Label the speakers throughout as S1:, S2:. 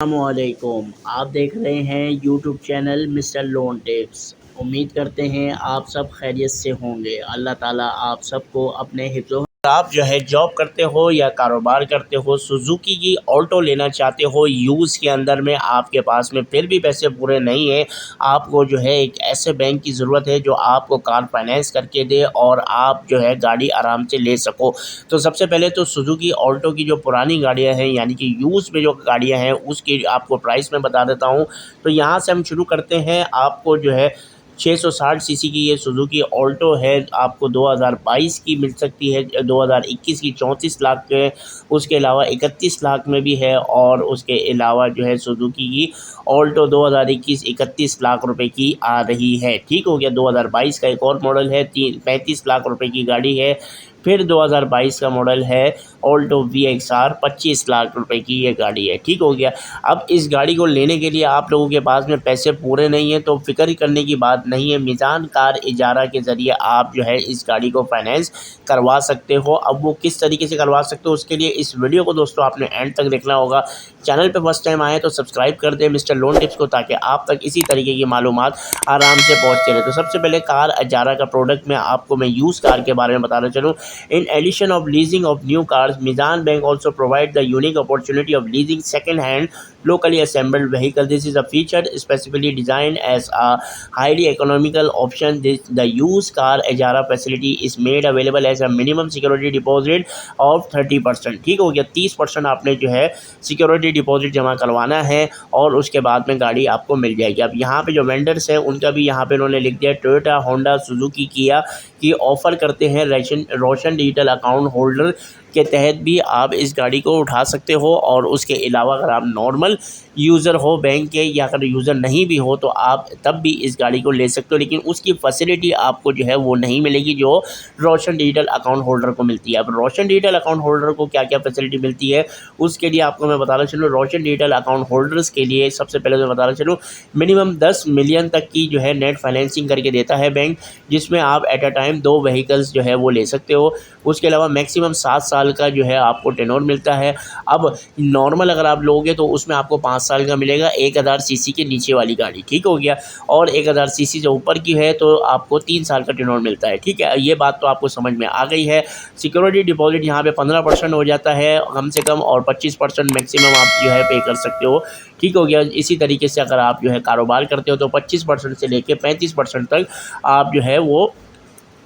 S1: अस्सलामुअलैकुम। आप देख रहे हैं YouTube channel mister loan tips. उम्मीद करते हैं आप सब खैरियत से होंगे। अल्लाह ताला आप सबको अपने हिफ्ज़ आप जो है जॉब करते हो या कारोबार करते हो, सुजुकी की ऑल्टो लेना चाहते हो यूज़ के अंदर में, आपके पास में फिर भी पैसे पूरे नहीं हैं, आपको जो है एक ऐसे बैंक की ज़रूरत है जो आपको कार फाइनेंस करके दे और आप जो है गाड़ी आराम से ले सको। तो सबसे पहले तो सुजुकी ऑल्टो की जो पुरानी गाड़ियां हैं यानी कि यूज़ में जो गाड़ियां हैं उसकी आपको प्राइस मैं बता देता हूं। तो यहां से हम शुरू करते हैं। आपको जो है 660 सीसी की ये सुजुकी ऑल्टो है, आपको 2022 की मिल सकती है, 2021 की 34 लाख के, उसके अलावा 31 लाख में भी है। और उसके अलावा जो है सुजुकी की ऑल्टो 2021 31 लाख रुपए की आ रही है। ठीक हो गया। 2022 का एक और मॉडल है, 35 लाख रुपए की गाड़ी है। फिर 2022 का मॉडल है ऑल्टो VXR, 25 लाख रुपए की ये गाड़ी है। ठीक हो गया। अब इस गाड़ी को लेने के लिए आप लोगों के पास में पैसे पूरे नहीं हैं तो फिक्र करने की बात नहीं है। मीज़ान कार इजारा के ज़रिए आप जो है इस गाड़ी को फाइनेंस करवा सकते हो। अब वो किस तरीके से करवा सकते हो, उसके लिए इस वीडियो को दोस्तों आपने एंड तक देखना होगा। चैनल पे फर्स्ट टाइम आए तो सब्सक्राइब कर दें मिस्टर लोन टिप्स को, ताकि आप तक इसी तरीके की मालूमात आराम से पहुँचते रहे। तो सबसे पहले कार इजारा का प्रोडक्ट में आपको मैं यूज़ कार के बारे में बताना चलूँ। In addition of leasing of new cars, Mizan Bank also provide the unique opportunity of leasing second-hand, locally assembled vehicle. This is a feature specifically designed as a highly economical option. The used car ijara facility is made available as a minimum security deposit of 30%। ठीक हो गया। 30% आपने जो है security deposit जमा करवाना है और उसके बाद में गाड़ी आपको मिल जाएगी। अब यहाँ पे जो वेंडर्स हैं उनका भी यहाँ पे उन्होंने लिख दिया, टोयोटा, होंडा, सुजुकी, किया की ऑफ़र करते हैं रोशन डिजिटल अकाउंट होल्डर के तहत भी आप इस गाड़ी को उठा सकते हो। और उसके अलावा अगर आप नॉर्मल यूज़र हो बैंक के, या अगर यूज़र नहीं भी हो तो आप तब भी इस गाड़ी को ले सकते हो, लेकिन उसकी फैसिलिटी आपको जो है वो नहीं मिलेगी जो रोशन डिजिटल अकाउंट होल्डर को मिलती है। अब रोशन डिजिटल अकाउंट होल्डर को क्या क्या फैसिलिटी मिलती है उसके लिए आपको मैं बताना चलूँ। रोशन डिजिटल अकाउंट होल्डर्स के लिए सबसे पहले मैं बताना चलूँ, मिनिमम 10 मिलियन तक की जो है नेट फाइनेंसिंग करके देता है बैंक, जिसमें आप एट अ टाइम 2 व्हीकल्स जो है वो ले सकते हो। उसके अलावा मैक्सिमम 7 साल का जो है आपको टेन्योर मिलता है। अब नॉर्मल अगर आप लोगे तो उसमें आपको 5 साल का मिलेगा, 1000 सीसी के नीचे वाली गाड़ी। ठीक हो गया। और 1000 सीसी से ऊपर की है तो आपको 3 साल का टेन्योर मिलता है। ठीक है, ये बात तो आपको समझ में आ गई है। सिक्योरिटी डिपॉजिट यहाँ पे 15% हो जाता है कम से कम, और 25% मैक्सिमम आप जो है पे कर सकते हो। ठीक हो गया। इसी तरीके से अगर आप जो है कारोबार करते हो तो 25% से लेके 35% तक आप जो है वो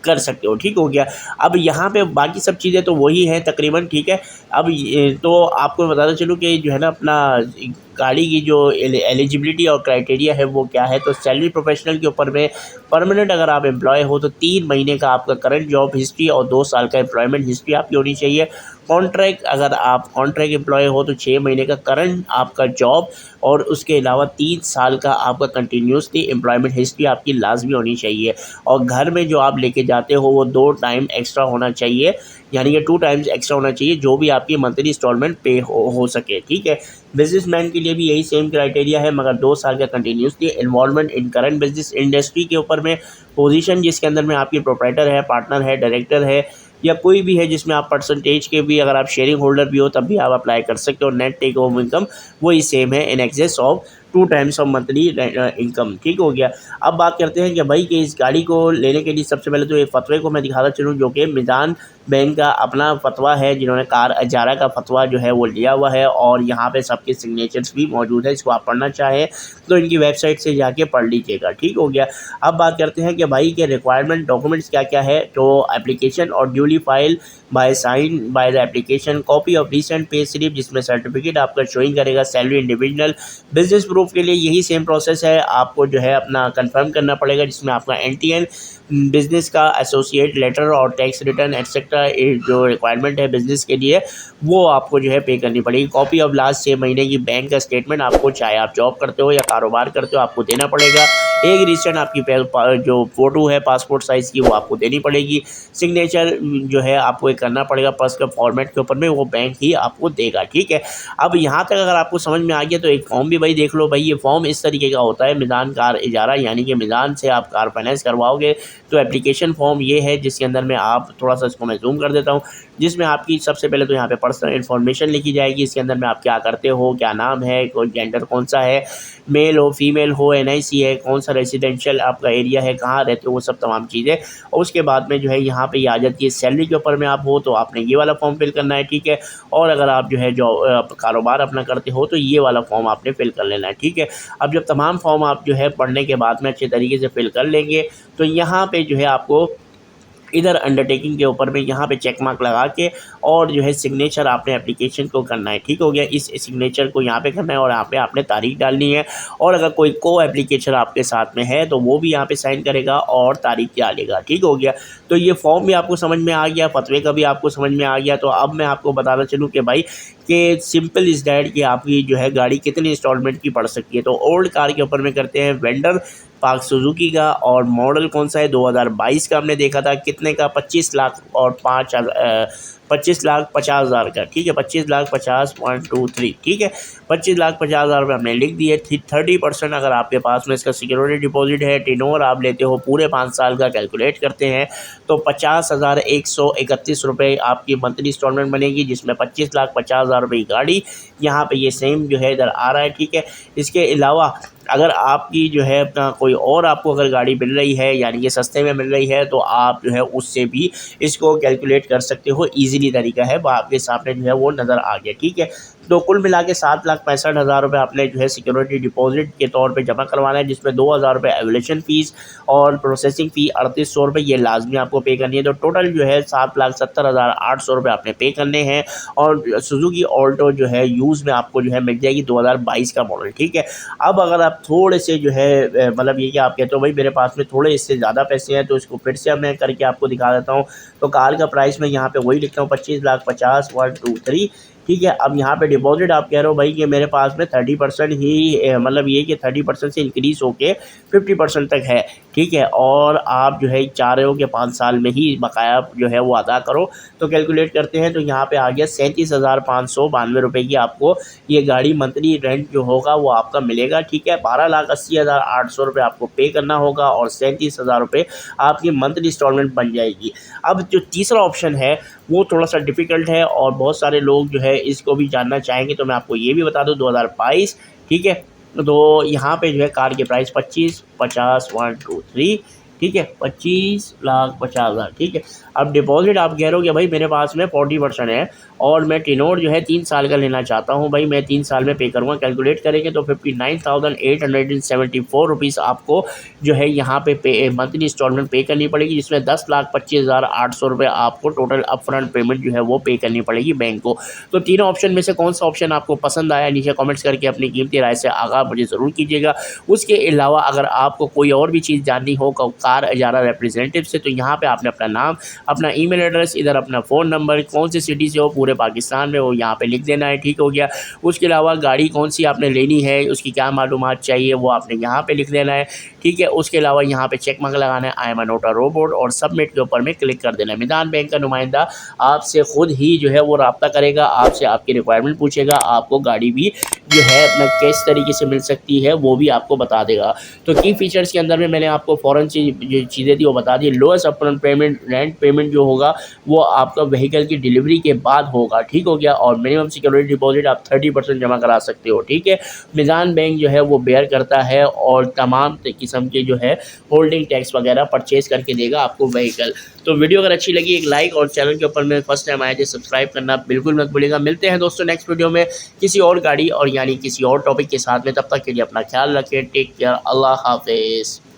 S1: कर सकते हो। ठीक हो गया। अब यहाँ पे बाकी सब चीज़ें तो वही हैं तकरीबन। ठीक है। अब तो आपको बताना चलूँ कि जो है ना अपना गाड़ी की जो एलिजिबिलिटी और क्राइटेरिया है वो क्या है। तो सैलरी प्रोफेशनल के ऊपर में परमानेंट अगर आप एम्प्लॉय हो तो 3 महीने का आपका करंट जॉब हिस्ट्री और 2 साल का एम्प्लॉयमेंट हिस्ट्री आपकी होनी चाहिए। कॉन्ट्रैक्ट अगर आप कॉन्ट्रैक्ट एम्प्लॉय हो तो 6 महीने का करंट आपका जॉब और उसके अलावा 3 साल का आपका कंटिन्यूसली एम्प्लॉयमेंट हिस्ट्री आपकी लाजमी होनी चाहिए। और घर में जो आप लेके जाते हो वो 2 टाइम एक्स्ट्रा होना चाहिए, यानी कि 2 टाइम्स एक्स्ट्रा होना चाहिए जो भी आपकी मंथली इंस्टॉलमेंट पे हो सके। ठीक है। बिजनेसमैन के लिए भी यही सेम क्राइटेरिया है, मगर 2 साल का continuously involvement in current business industry के ऊपर में, पोजीशन जिसके अंदर में आपकी प्रोप्राइटर है, पार्टनर है, डायरेक्टर है, या कोई भी है जिसमें आप परसेंटेज के भी अगर आप शेयरिंग होल्डर भी हो तब भी आप अप्लाई कर सकते हो। नेट टेक होम इनकम वही सेम है, in excess of 2 times of monthly income. ठीक हो गया। अब बात करते हैं कि भाई कि इस गाड़ी को लेने के लिए सबसे पहले तो एक फतवे को मैं दिखाता चलूँ, जो कि मिज़ान बैंक का अपना फतवा है, जिन्होंने कार इजारा का फतवा जो है वो लिया हुआ है और यहाँ पे सबके सिग्नेचर्स भी मौजूद है। इसको आप पढ़ना चाहें तो इनकी वेबसाइट से जाके पढ़ लीजिएगा। ठीक हो गया। अब बात करते हैं कि भाई के रिक्वायरमेंट डॉक्यूमेंट्स क्या क्या है। तो एप्लीकेशन और duly file by sine by the application, copy of recent pay slip जिसमें सर्टिफिकेट आपका शोइंग करेगा सैलरी इंडिविजुअल। बिजनेस प्रूफ के लिए यही सेम प्रोसेस है, आपको जो है अपना कंफर्म करना पड़ेगा, जिसमें आपका NTN बिज़नेस का एसोसिएट लेटर और टैक्स रिटर्न एक्सेट्रा जो रिक्वायरमेंट है बिज़नेस के लिए वो आपको जो है पे करनी पड़ेगी। कॉपी ऑफ लास्ट 6 महीने की बैंक का स्टेटमेंट आपको, चाहे आप जॉब करते हो या कारोबार करते हो, आपको देना पड़ेगा। एक रिसेंट आपकी जो फ़ोटो है पासपोर्ट साइज़ की वो आपको देनी पड़ेगी। सिग्नेचर जो है आपको एक करना पड़ेगा पर्स के फॉर्मेट के ऊपर में, वो बैंक ही आपको देगा। ठीक है। अब यहाँ तक अगर आपको समझ में आ गया तो एक फॉर्म भी भाई देख लो। भाई ये फॉर्म इस तरीके का होता है, मिज़ान कार इजारा, यानी कि मिज़ान से आप कार फाइनेंस करवाओगे तो एप्लीकेशन फॉर्म ये है, जिसके अंदर में आप थोड़ा सा इसको मैं जूम कर देता हूँ, जिसमें आपकी सबसे पहले तो यहाँ पे पर्सनल इन्फॉर्मेशन लिखी जाएगी। इसके अंदर में आप क्या करते हो, क्या नाम है, कोई जेंडर कौन सा है, मेल हो फीमेल हो, एनआईसी है, कौन सा रेजिडेंशियल आपका एरिया है, कहाँ रहते हो, वो सब तमाम चीज़ें। और उसके बाद में जो है यहाँ पे ये आ जाती है सैलरी के ऊपर में आप हो तो आपने ये वाला फॉर्म फिल करना है, ठीक है। और अगर आप जो है जो कारोबार अपना करते हो तो ये वाला फॉर्म आपने फिल कर लेना है, ठीक है। अब जब तमाम फॉर्म आप जो है पढ़ने के बाद में अच्छे तरीके से फिल कर लेंगे तो यहाँ पे जो है आपको इधर अंडरटेकिंग के ऊपर में यहाँ पे चेक मार्क लगा के और जो है सिग्नेचर आपने एप्लीकेशन को करना है, ठीक हो गया। इस सिग्नेचर को यहाँ पे करना है और यहाँ पे आपने तारीख डालनी है। और अगर कोई को एप्लीकेशन आपके साथ में है तो वो भी यहाँ पे साइन करेगा और तारीख डालेगा, ठीक हो गया। तो ये फॉर्म भी आपको समझ में आ गया, फतवे का भी आपको समझ में आ गया। तो अब मैं आपको बताना चलूँ कि भाई कि सिंपल इज़ डैट कि आपकी जो है गाड़ी कितनी इंस्टॉलमेंट की पड़ सकती है। तो ओल्ड कार के ऊपर में करते हैं वेंडर पार्क सुजुकी का, और मॉडल कौन सा है 2022 का हमने देखा था, कितने का 25 लाख और 25,50,000 का, ठीक है। 25,50,123, ठीक है। 25,50,000 रुपये हमने लिख दिए। 30% अगर आपके पास में इसका सिक्योरिटी डिपॉजिट है, टेनोवर आप लेते हो पूरे 5 साल का, कैलकुलेट करते हैं तो 50,131 रुपये आपकी मंथली इंस्टॉलमेंट बनेगी, जिसमें 25,50,000 रुपये की गाड़ी यहाँ पे ये सेम जो है इधर आ रहा है, ठीक है। इसके अलावा अगर आपकी जो है अपना कोई और आपको अगर गाड़ी मिल रही है यानी कि सस्ते में मिल रही है तो आप जो है उससे भी इसको कैलकुलेट कर सकते हो। ईज़िली तरीका है, वो आपके सामने जो है वो नज़र आ गया, ठीक है। तो कुल मिला के 7,65,000 रुपये आपने जो है सिक्योरिटी डिपॉजिट के तौर पे जमा करवाना है, जिसमें 2,000 रुपये एवोल्यूशन फ़ीस और प्रोसेसिंग फ़ी 3,800 रुपये ये लाजमी आपको पे करनी है। तो टोटल जो है 7,70,800 रुपये आपने पे करने हैं। और सुजुकी ऑल्टो जो है यूज़ में आपको जो है मिल जाएगी 2022 का मॉडल, ठीक है। अब अगर आप थोड़े से जो है मतलब ये कि आप कहते हो भाई मेरे पास में थोड़े इससे ज़्यादा पैसे हैं, तो इसको फिर से मैं करके आपको दिखा देता हूँ। तो कार का प्राइस मैं यहाँ पे वही लिखता हूँ 25,50,123, ठीक है। अब यहाँ पे डिपॉजिट आप कह रहे हो भाई कि मेरे पास में 30% ही मतलब ये कि 30% से इंक्रीज़ होके 50% तक है, ठीक है। और आप जो है चाह रहे हो कि 5 साल में ही बकाया जो है वो अदा करो, तो कैलकुलेट करते हैं तो यहाँ पे आ गया 37,592 रुपये की आपको ये गाड़ी मंथली रेंट जो होगा वो आपका मिलेगा, ठीक है। 12,80,800 रुपये आपको पे करना होगा और 37,000 रुपये आपकी मंथली इंस्टॉलमेंट बन जाएगी। अब जो तीसरा ऑप्शन है वो थोड़ा सा डिफ़िकल्ट है और बहुत सारे लोग जो है इसको भी जानना चाहेंगे, तो मैं आपको ये भी बता दूं 2022, ठीक है। तो यहाँ पे जो है कार के प्राइस 25,50,123, ठीक है, 25,50,000, ठीक है। अब डिपॉजिट आप कह रहे हो कि भाई मेरे पास में 40% है और मैं टेनोर जो है 3 साल का लेना चाहता हूँ, भाई मैं 3 साल में पे करूँगा। कैलकुलेट करेंगे तो 59,874 रुपीज़ आपको जो है यहाँ पे मंथली इंस्टॉलमेंट पे करनी पड़ेगी, जिसमें 10,25,800 रुपये आपको टोटल अपफ्रंट पेमेंट जो है वो पे करनी पड़ेगी बैंक को। तो तीनों ऑप्शन में से कौन सा ऑप्शन आपको पसंद आया, नीचे कमेंट्स करके अपनी कीमती राय से आगाह मुझे ज़रूर कीजिएगा। उसके अलावा अगर आपको कोई और भी चीज़ जाननी हो कार इजारा रिप्रेजेंटेटिव से, तो यहाँ पे आपने अपना नाम, अपना ईमेल एड्रेस, इधर अपना फ़ोन नंबर, कौन सी सिटी से हो पूरे पाकिस्तान में वो यहाँ पे लिख देना है, ठीक हो गया। उसके अलावा गाड़ी कौन सी आपने लेनी है, उसकी क्या मालूमात चाहिए वो आपने यहाँ पे लिख देना है, ठीक है। उसके अलावा यहाँ पे चेक मार्क लगाना है, I am a note a robot, और सबमिट के ऊपर में क्लिक कर देना है। मिजान बैंक का नुमाइंदा आपसे खुद ही जो है वो रब्ता करेगा, आपसे आपकी रिक्वायरमेंट पूछेगा, आपको गाड़ी भी जो है अपना किस तरीके से मिल सकती है वो भी आपको बता देगा। तो की फीचर्स के अंदर में मैंने आपको फ़ौरन से जो चीज़ें थी वो बता दी। Lowest upfront payment, rent payment जो होगा वो आपका व्हीकल की डिलीवरी के बाद होगा, ठीक हो गया। और मिनिमम सिक्योरिटी डिपॉजिट आप 30% जमा करा सकते हो, ठीक है। मिजान बैंक जो है वो बेयर करता है और तमाम किस्म के जो है होल्डिंग टैक्स वगैरह परचेज़ करके देगा आपको व्हीकल। तो वीडियो अगर अच्छी लगी एक लाइक, और चैनल के ऊपर में फर्स्ट टाइम आए थे सब्सक्राइब करना बिल्कुल मत भूलिएगा। मिलते हैं दोस्तों नेक्स्ट वीडियो में किसी और गाड़ी और यानी किसी और टॉपिक के साथ में। तब तक के लिए अपना ख्याल रखें। टेक केयर, अल्लाह हाफिज़।